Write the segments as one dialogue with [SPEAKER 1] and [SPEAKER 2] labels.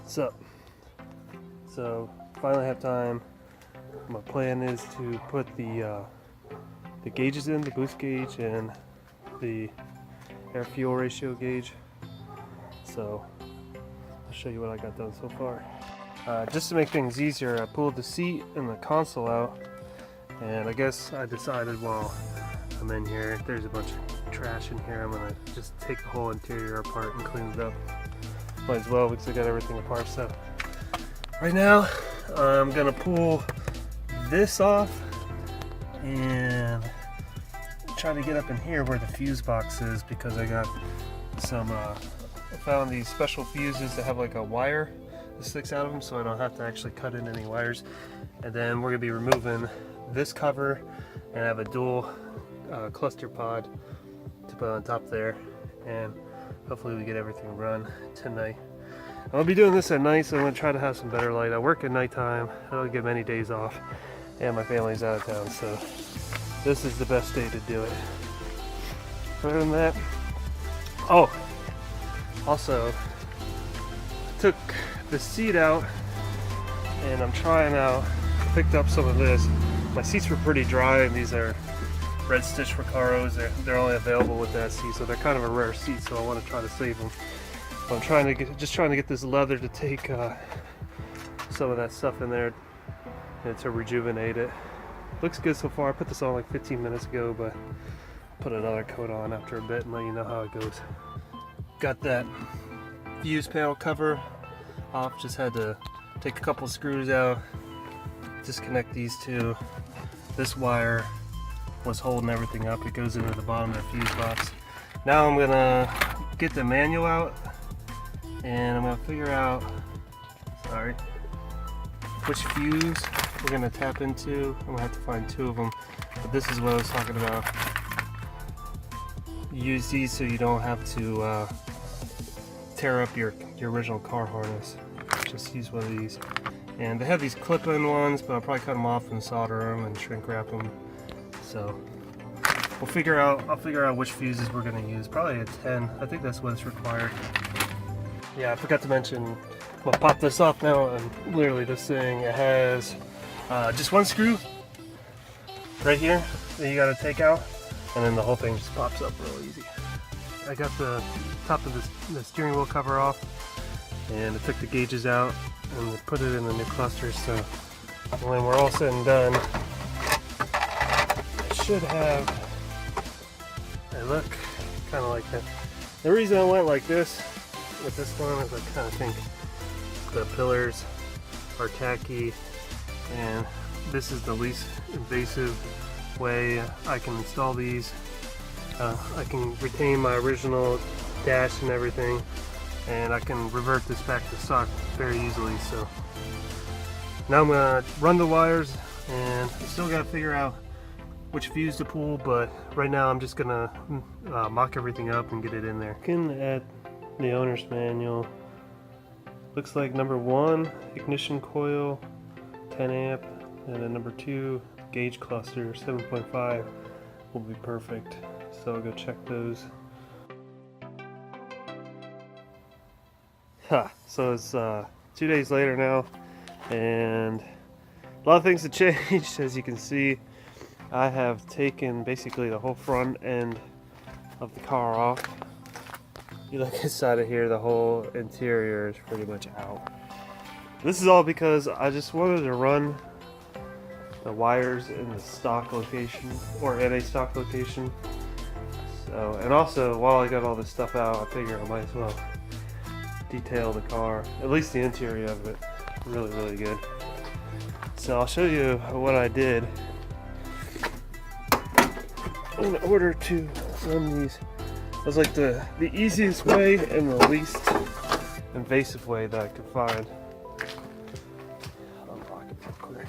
[SPEAKER 1] What's up? So finally have time. My plan is to put the gauges in, the boost gauge and the air fuel ratio gauge. So I'll show you what I got done so far. Just to make things easier, I pulled the seat and the console out, and I guess I decided while I'm in here, there's a bunch of trash in here, I'm gonna just take the whole interior apart and clean it up. Might as well because I got everything apart. So right now I'm gonna pull this off and try to get up in here where the fuse box is, because I got some I found these special fuses that have like a wire that sticks out of them, so I don't have to actually cut in any wires. And then we're gonna be removing this cover, and I have a dual cluster pod to put on top there, and hopefully we get everything run tonight. I'll be doing this at night, so I'm going to try to have some better light. I work at nighttime, I don't get many days off, and my family's out of town, so this is the best day to do it. Other than that, oh, also took the seat out, and I'm trying out, picked up some of this. My seats were pretty dry, and these are red stitch Recaros. They're only available with that seat, so they're kind of a rare seat, so I want to try to save them. But I'm trying to get this leather to take some of that stuff in there and to rejuvenate it. Looks good so far. I put this on like 15 minutes ago, but put another coat on after a bit and let you know how it goes. Got that fuse panel cover off. Just had to take a couple screws out, disconnect these two. This wire was holding everything up. It goes into the bottom of the fuse box. Now I'm gonna get the manual out, and I'm gonna figure out, which fuse we're gonna tap into. I'm gonna have to find two of them, but this is what I was talking about. Use these so you don't have to tear up your original car harness. Just use one of these. And they have these clip-in ones, but I'll probably cut them off and solder them and shrink wrap them. So I'll figure out which fuses we're gonna use. Probably a 10. I think that's what's required. Yeah, I forgot to mention, I'll pop this off now, and literally this thing, it has just one screw right here that you gotta take out, and then the whole thing just pops up real easy. I got the top of the steering wheel cover off, and I took the gauges out and put it in the new cluster, so when we're all said and done, it should have a look kind of like that. The reason I went like this with this one is I kind of think the pillars are tacky, and this is the least invasive way I can install these. I can retain my original dash and everything, and I can revert this back to stock very easily. So now I'm gonna run the wires, and I still gotta figure out which fuse to pull, but right now I'm just gonna mock everything up and get it in there. Looking at the owner's manual, looks like number 1 ignition coil 10 amp, and then number 2 gauge cluster 7.5 will be perfect. So I'll go check those. So it's 2 days later now, and a lot of things have changed. As you can see, I have taken basically the whole front end of the car off. You look inside of here, the whole interior is pretty much out. This is all because I just wanted to run the wires in the stock location, or at a stock location. So, and also while I got all this stuff out, I figure I might as well detail the car, at least the interior of it. Really good. So I'll show you what I did in order to run these. It was like the easiest way and the least invasive way that I could find. I'll unlock it real quick.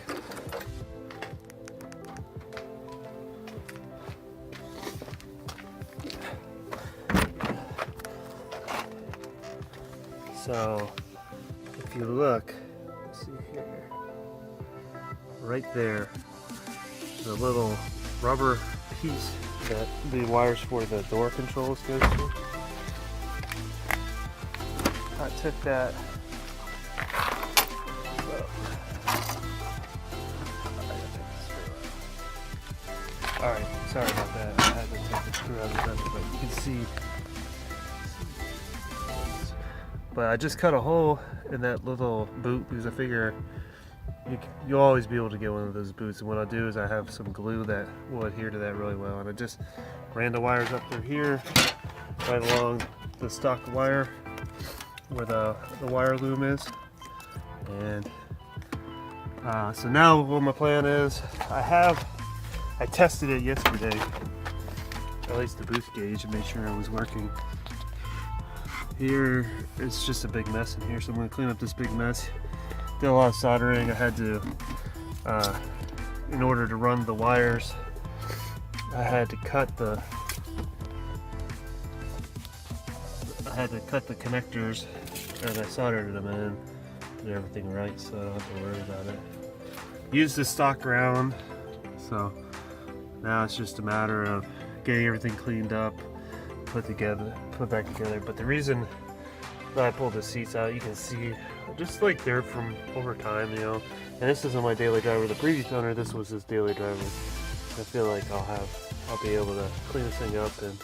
[SPEAKER 1] So if you look, let's see here, right there, the little rubber piece that the wires for the door controls goes to. I took that Alright, sorry about that. I had to take the screw out of the vent, but you can see. But I just cut a hole in that little boot because I figure you'll always be able to get one of those boots. And what I'll do is I have some glue that will adhere to that really well. And I just ran the wires up through here, right along the stock wire where the wire loom is. And so now what my plan is, I tested it yesterday, at least the boost gauge, and made sure it was working. Here, it's just a big mess in here, so I'm going to clean up this big mess. Did a lot of soldering. I had to, in order to run the wires, I had to cut the connectors, and I soldered them in, did everything right, so I don't have to worry about it. Use the stock round, so now it's just a matter of getting everything cleaned up, put back together. But the reason that I pulled the seats out, you can see just like they're from over time, you know. And this isn't my daily driver. The previous owner, this was his daily driver. I feel like I'll be able to clean this thing up. And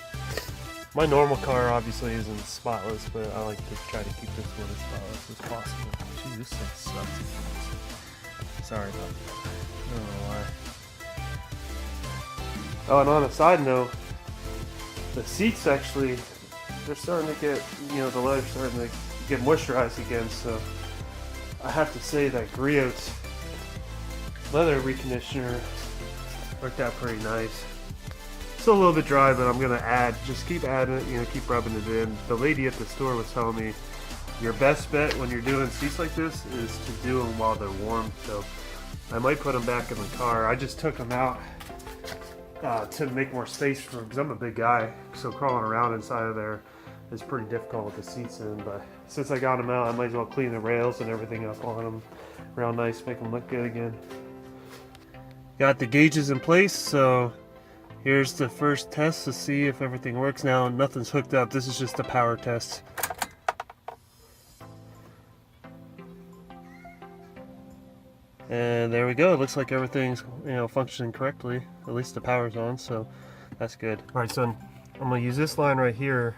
[SPEAKER 1] my normal car obviously isn't spotless, but I like to try to keep this one as spotless as possible. Gee, this thing sucks. Sorry about that. I don't know why. Oh, and on a side note, the seats actually, they're starting to get, you know, the leather's starting to get moisturized again, so I have to say that Griot's leather reconditioner worked out pretty nice. Still a little bit dry, but I'm gonna just keep adding it, you know, keep rubbing it in. The lady at the store was telling me your best bet when you're doing seats like this is to do them while they're warm, so I might put them back in the car. I just took them out to make more space for them because I'm a big guy, so crawling around inside of there is pretty difficult with the seats in. But since I got them out, I might as well clean the rails and everything up on them real nice, make them look good again. Got the gauges in place, so here's the first test to see if everything works. Now nothing's hooked up, this is just a power test. And there we go. It looks like everything's, you know, functioning correctly. At least the power's on, so that's good. All right, so I'm gonna use this line right here.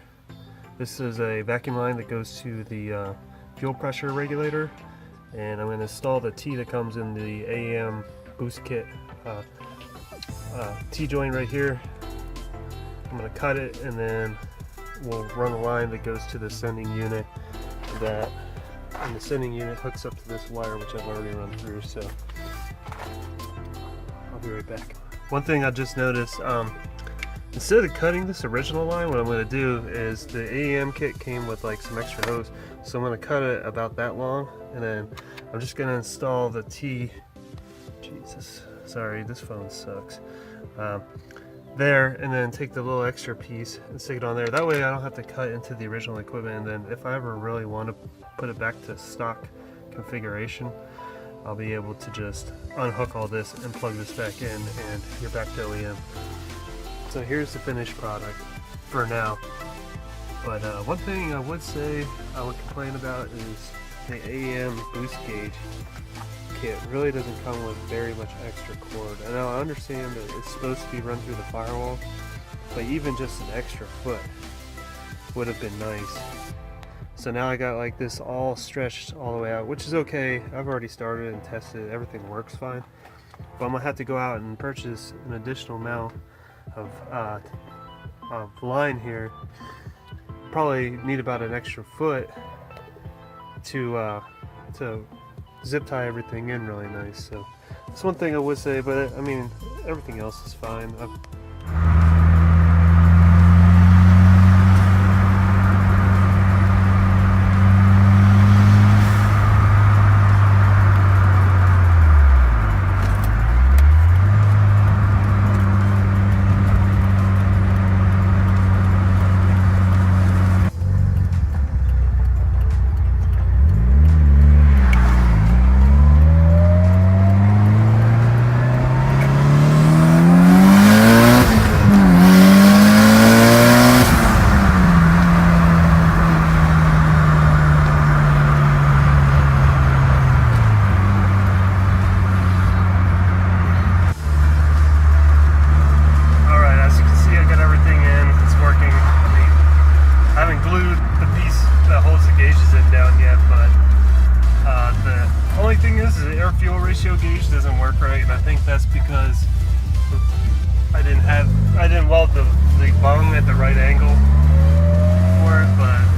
[SPEAKER 1] This is a vacuum line that goes to the fuel pressure regulator, and I'm gonna install the T that comes in the AEM boost kit T-joint right here. I'm gonna cut it, and then we'll run a line that goes to the sending unit. And the sending unit hooks up to this wire, which I've already run through, so I'll be right back. One thing I just noticed, instead of cutting this original line, what I'm going to do is the AEM kit came with like some extra hose, so I'm going to cut it about that long, and then I'm just going to install the T. Jesus, sorry, this phone sucks. There, and then take the little extra piece and stick it on there. That way I don't have to cut into the original equipment, and then if I ever really want to put it back to stock configuration, I'll be able to just unhook all this and plug this back in, and you're back to OEM. So here's the finished product for now. But one thing I would say I would complain about is the AEM boost gauge kit really doesn't come with very much extra cord. And now I understand that it's supposed to be run through the firewall, but even just an extra foot would have been nice. So now I got like this all stretched all the way out, which is okay. I've already started and tested, everything works fine. But I'm gonna have to go out and purchase an additional amount of line here. Probably need about an extra foot to zip tie everything in really nice. So that's one thing I would say, but I mean everything else is fine. ratio gauge doesn't work right, and I think that's because I didn't weld the bung at the right angle for it, but